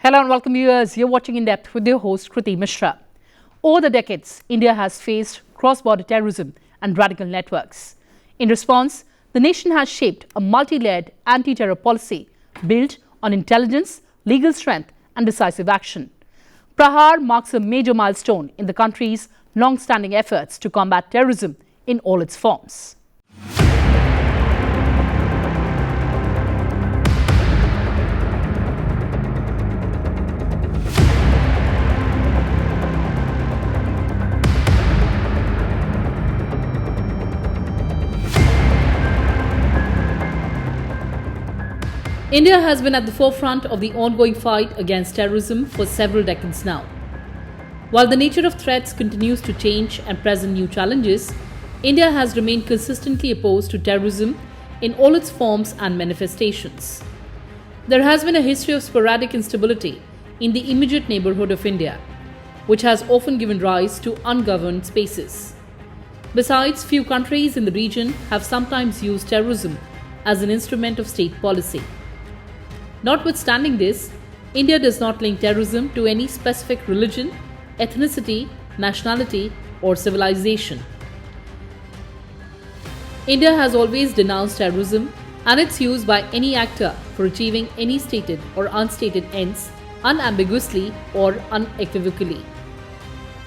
Hello and welcome viewers. You're watching In Depth with your host Kriti Mishra. Over the decades, India has faced cross-border terrorism and radical networks. In response, the nation has shaped a multi-layered anti-terror policy built on intelligence, legal strength and decisive action. Prahaar marks a major milestone in the country's long-standing efforts to combat terrorism in all its forms. India has been at the forefront of the ongoing fight against terrorism for several decades now. While the nature of threats continues to change and present new challenges, India has remained consistently opposed to terrorism in all its forms and manifestations. There has been a history of sporadic instability in the immediate neighborhood of India, which has often given rise to ungoverned spaces. Besides, few countries in the region have sometimes used terrorism as an instrument of state policy. Notwithstanding this, India does not link terrorism to any specific religion, ethnicity, nationality, or civilization. India has always denounced terrorism and its use by any actor for achieving any stated or unstated ends unambiguously or unequivocally.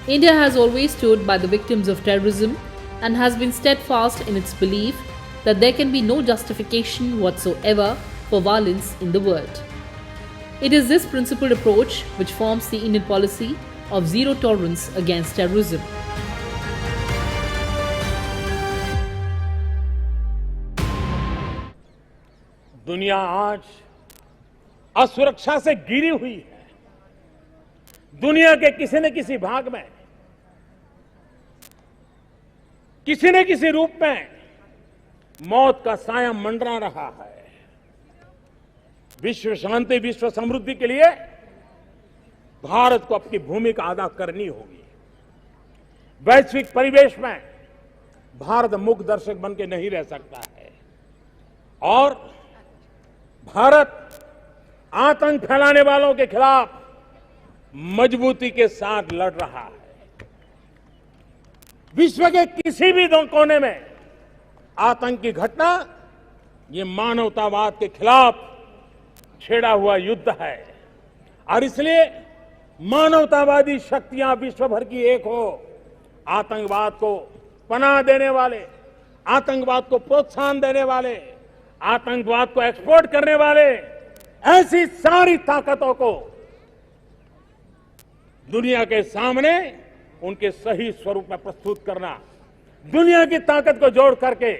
India has always stood by the victims of terrorism and has been steadfast in its belief that there can be no justification whatsoever for violence in the world. It is this principled approach which forms the Indian policy of zero tolerance against terrorism. दुनिया आज असुरक्षा से घिरी हुई है। दुनिया के किसी न किसी भाग में किसी न किसी रूप में मौत का साया मंडरा रहा है। विश्व शांति, विश्व समृद्धि के लिए भारत को अपनी भूमिका अदा करनी होगी। वैश्विक परिवेश में भारत मूक दर्शक बन के नहीं रह सकता है और भारत आतंक फैलाने वालों के खिलाफ मजबूती के साथ लड़ रहा है। विश्व के किसी भी कोने में आतंक की घटना ये मानवतावाद के खिलाफ छेड़ा हुआ युद्ध है और इसलिए मानवतावादी शक्तियां विश्व भर की एक हो, आतंकवाद को पनाह देने वाले, आतंकवाद को प्रोत्साहन देने वाले, आतंकवाद को एक्सपोर्ट करने वाले ऐसी सारी ताकतों को दुनिया के सामने उनके सही स्वरूप में प्रस्तुत करना, दुनिया की ताकत को जोड़ करके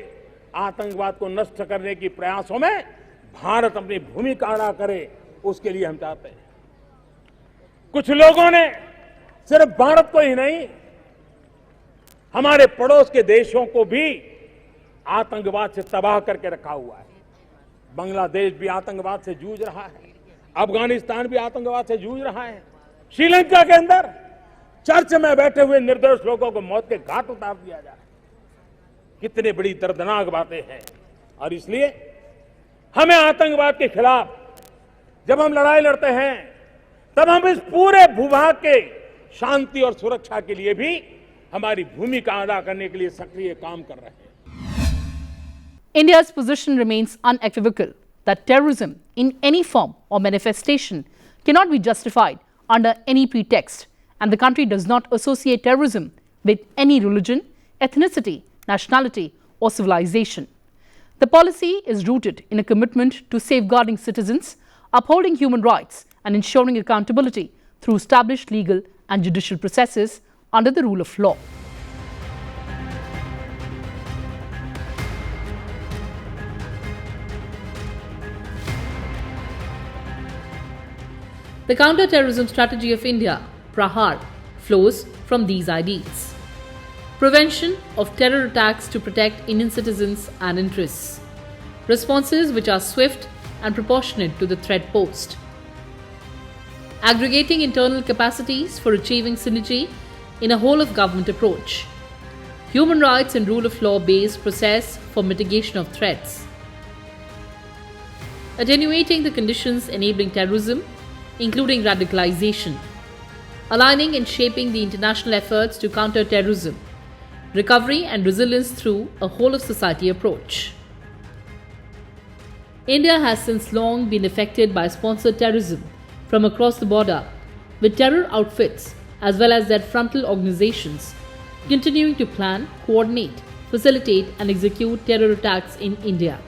आतंकवाद को नष्ट करने की प्रयासों में भारत अपनी भूमिका अदा करे, उसके लिए हम चाहते हैं। कुछ लोगों ने सिर्फ भारत को ही नहीं, हमारे पड़ोस के देशों को भी आतंकवाद से तबाह करके रखा हुआ है। बांग्लादेश भी आतंकवाद से जूझ रहा है, अफगानिस्तान भी आतंकवाद से जूझ रहा है, श्रीलंका के अंदर चर्च में बैठे हुए निर्दोष लोगों को मौत के घाट उतार दिया जा रहा है। कितनी बड़ी दर्दनाक बातें हैं और इसलिए हमें आतंकवाद के खिलाफ जब हम लड़ाई लड़ते हैं तब हम इस पूरे भूभाग के शांति और सुरक्षा के लिए भी हमारी भूमिका अदा करने के लिए सक्रिय काम कर रहे हैं। India's position remains unequivocal that terrorism in any form or manifestation cannot be justified under any pretext, and the country does not associate terrorism with any religion, ethnicity, nationality or civilization. The policy is rooted in a commitment to safeguarding citizens, upholding human rights and ensuring accountability through established legal and judicial processes under the rule of law. The counter-terrorism strategy of India, Prahaar, flows from these ideals. Prevention of terror attacks to protect Indian citizens and interests. Responses which are swift and proportionate to the threat posed. Aggregating internal capacities for achieving synergy in a whole-of-government approach. Human rights and rule of law-based process for mitigation of threats. Attenuating the conditions enabling terrorism including radicalization, aligning and shaping the international efforts to counter terrorism, recovery and resilience through a whole of society approach. India has since long been affected by sponsored terrorism from across the border, with terror outfits as well as their frontal organizations continuing to plan, coordinate, facilitate and execute terror attacks in India.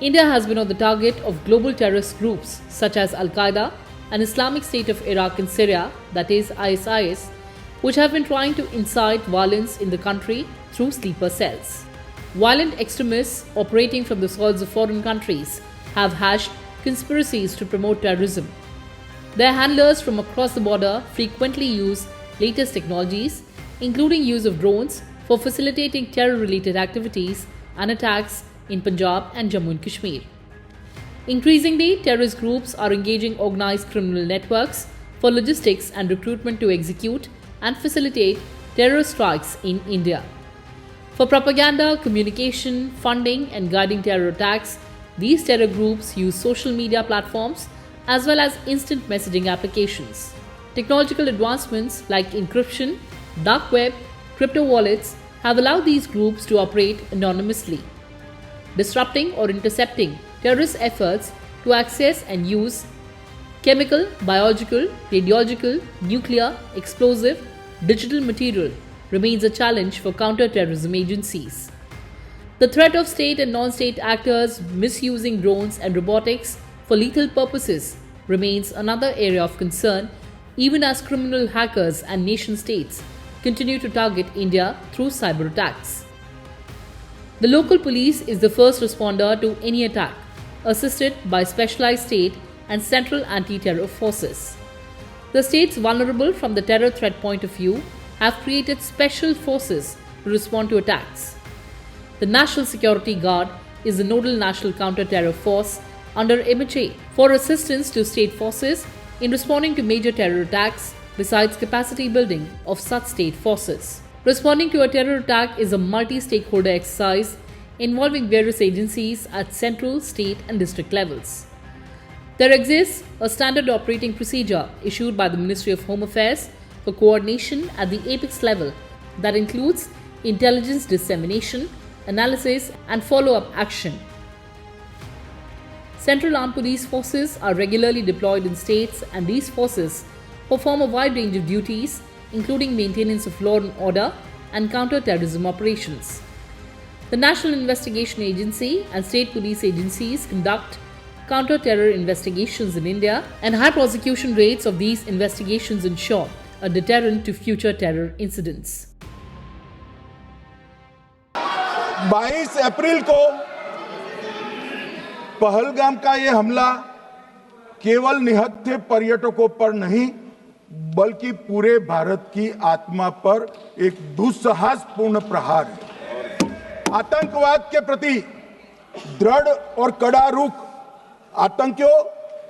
India has been on the target of global terrorist groups such as Al-Qaeda and Islamic State of Iraq and Syria, that is ISIS, which have been trying to incite violence in the country through sleeper cells. Violent extremists operating from the soils of foreign countries have hatched conspiracies to promote terrorism. Their handlers from across the border frequently use latest technologies, including use of drones, for facilitating terror-related activities and attacks in Punjab and Jammu and Kashmir. Increasingly, terrorist groups are engaging organized criminal networks for logistics and recruitment to execute and facilitate terror strikes in India. For propaganda, communication, funding, and guiding terror attacks, these terror groups use social media platforms as well as instant messaging applications. Technological advancements like encryption, dark web, crypto wallets have allowed these groups to operate anonymously, disrupting or intercepting terrorist efforts to access and use chemical, biological, radiological, nuclear, explosive, digital material remains a challenge for counter-terrorism agencies. The threat of state and non-state actors misusing drones and robotics for lethal purposes remains another area of concern, even as criminal hackers and nation-states continue to target India through cyber attacks. The local police is the first responder to any attack, assisted by specialized state and central anti-terror forces. The states vulnerable from the terror threat point of view have created special forces to respond to attacks. The National Security Guard is the nodal national counter-terror force under MHA for assistance to state forces in responding to major terror attacks, besides capacity building of such state forces. Responding to a terror attack is a multi-stakeholder exercise involving various agencies at central, state and district levels. There exists a standard operating procedure issued by the Ministry of Home Affairs for coordination at the apex level that includes intelligence dissemination, analysis and follow-up action. Central Armed Police Forces are regularly deployed in states, and these forces perform a wide range of duties, including maintenance of law and order and counter-terrorism operations. The National Investigation Agency and state police agencies conduct counter-terror investigations in India, and high prosecution rates of these investigations ensure a deterrent to future terror incidents. 22 अप्रैल को पहलगाम का ये हमला केवल निहत्थे पर्यटकों पर नहीं बल्कि पूरे भारत की आत्मा पर एक दुस्साहसपूर्ण प्रहार है। आतंकवाद के प्रति दृढ़ और कड़ा रुख आतंकियों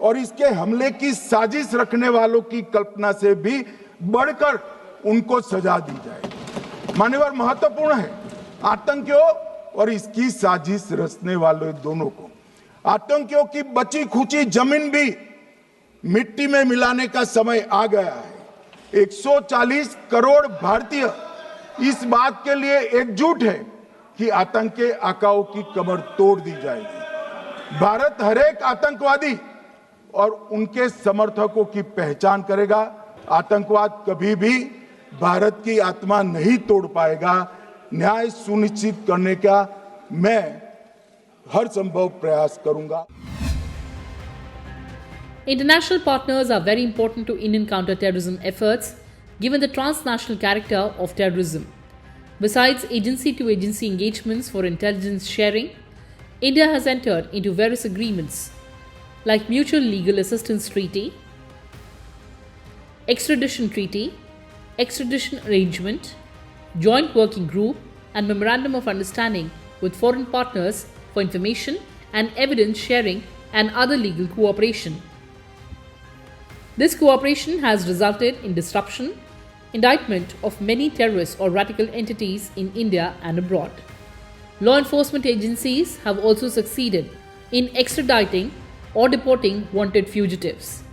और इसके हमले की साजिश रखने वालों की कल्पना से भी बढ़कर उनको सजा दी जाए। मान्यवर महत्वपूर्ण है आतंकियों और इसकी साजिश रचने वाले दोनों को। आतंकियों की बची खुची जमीन भी मिट्टी में मिलाने का समय आ गया है। 140 करोड़ भारतीय इस बात के लिए एकजुट है कि आतंकी आकाओं की कमर तोड़ दी जाएगी। भारत हर एक आतंकवादी और उनके समर्थकों की पहचान करेगा। आतंकवाद कभी भी भारत की आत्मा नहीं तोड़ पाएगा। न्याय सुनिश्चित करने का मैं हर संभव प्रयास करूंगा। International partners are very important to Indian counter-terrorism efforts given the transnational character of terrorism. Besides agency-to-agency engagements for intelligence sharing, India has entered into various agreements like Mutual Legal Assistance Treaty, Extradition Treaty, Extradition Arrangement, Joint Working Group and Memorandum of Understanding with foreign partners for information and evidence sharing and other legal cooperation. This cooperation has resulted in disruption, indictment of many terrorist or radical entities in India and abroad. Law enforcement agencies have also succeeded in extraditing or deporting wanted fugitives.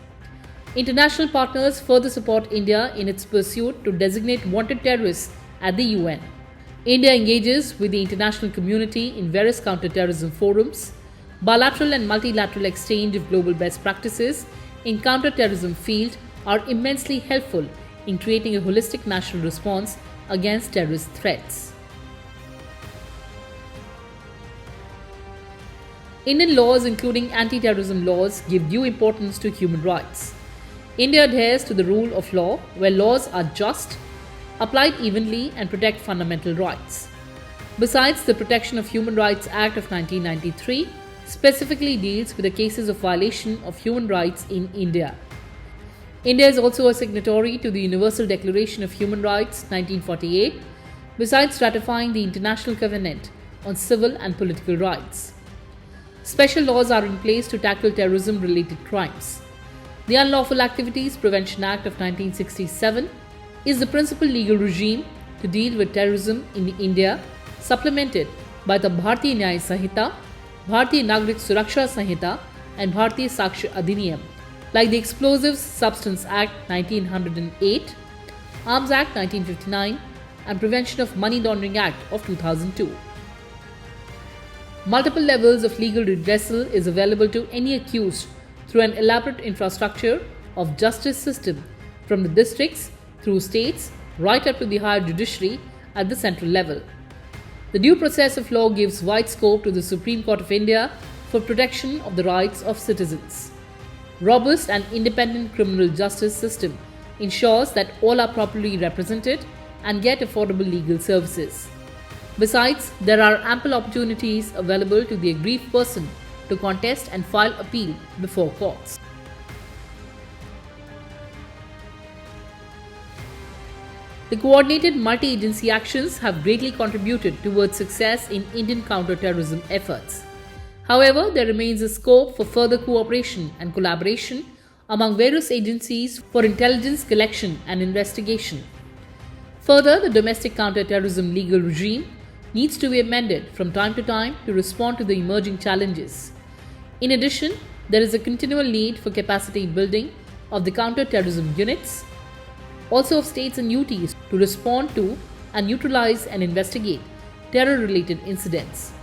International partners further support India in its pursuit to designate wanted terrorists at the UN. India engages with the international community in various counter-terrorism forums. Bilateral and multilateral exchange of global best practices in counter-terrorism field are immensely helpful in creating a holistic national response against terrorist threats. Indian laws, including anti-terrorism laws, give due importance to human rights. India adheres to the rule of law, where laws are just, applied evenly, and protect fundamental rights. Besides, the Protection of Human Rights Act of 1993 specifically deals with the cases of violation of human rights in India. India is also a signatory to the Universal Declaration of Human Rights 1948, besides ratifying the International Covenant on Civil and Political Rights. Special laws are in place to tackle terrorism-related crimes. The Unlawful Activities Prevention Act of 1967 is the principal legal regime to deal with terrorism in India, supplemented by the Bharatiya Nyaya Sanhita, Bharatiya Nagrik Suraksha Sanhita, and Bharatiya Sakshi Adhiniyam, like the Explosives Substance Act 1908, Arms Act 1959, and Prevention of Money Laundering Act of 2002. Multiple levels of legal redressal is available to any accused through an elaborate infrastructure of justice system from the districts through states right up to the higher judiciary at the central level. The due process of law gives wide scope to the Supreme Court of India for protection of the rights of citizens. Robust and independent criminal justice system ensures that all are properly represented and get affordable legal services. Besides, there are ample opportunities available to the aggrieved person to contest and file appeal before courts. The coordinated multi-agency actions have greatly contributed towards success in Indian counter-terrorism efforts. However, there remains a scope for further cooperation and collaboration among various agencies for intelligence collection and investigation. Further, the domestic counter-terrorism legal regime needs to be amended from time to time to respond to the emerging challenges. In addition, there is a continual need for capacity building of the counter-terrorism units, also of states and UTs to respond to and neutralize and investigate terror-related incidents.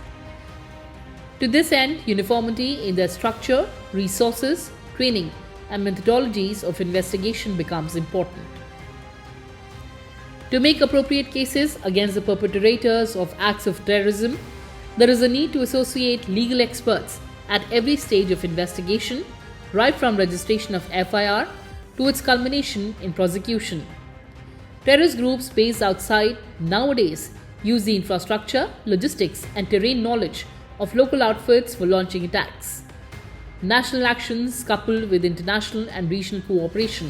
To this end, uniformity in their structure, resources, training, and methodologies of investigation becomes important. To make appropriate cases against the perpetrators of acts of terrorism, there is a need to associate legal experts at every stage of investigation, right from registration of FIR to its culmination in prosecution. Terrorist groups based outside nowadays use the infrastructure, logistics, and terrain knowledge of local outfits for launching attacks. National actions coupled with international and regional cooperation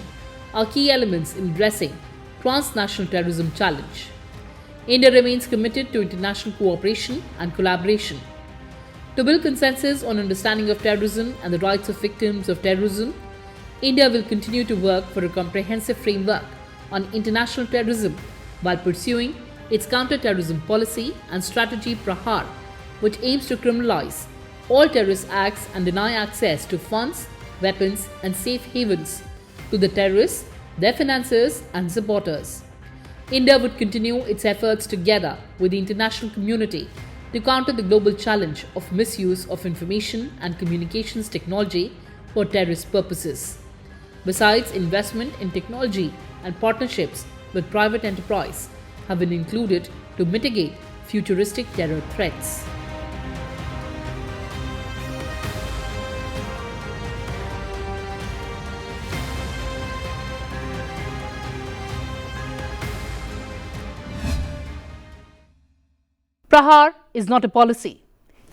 are key elements in addressing transnational terrorism challenge. India remains committed to international cooperation and collaboration. To build consensus on understanding of terrorism and the rights of victims of terrorism, India will continue to work for a comprehensive framework on international terrorism while pursuing its counter-terrorism policy and strategy Prahaar, which aims to criminalize all terrorist acts and deny access to funds, weapons, and safe havens to the terrorists, their financiers, and supporters. India would continue its efforts together with the international community to counter the global challenge of misuse of information and communications technology for terrorist purposes. Besides, investment in technology and partnerships with private enterprise have been included to mitigate futuristic terror threats. Prahaar is not a policy.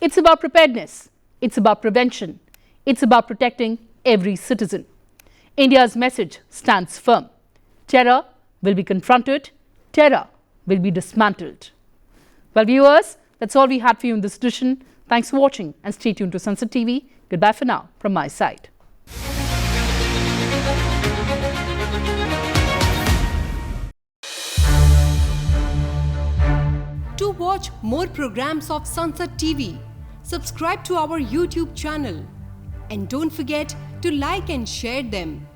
It's about preparedness. It's about prevention. It's about protecting every citizen. India's message stands firm. Terror will be confronted. Terror will be dismantled. Well, viewers, that's all we had for you in this edition. Thanks for watching and stay tuned to Sansad TV. Goodbye for now from my side. To watch more programs of Sansad TV, subscribe to our YouTube channel and don't forget to like and share them.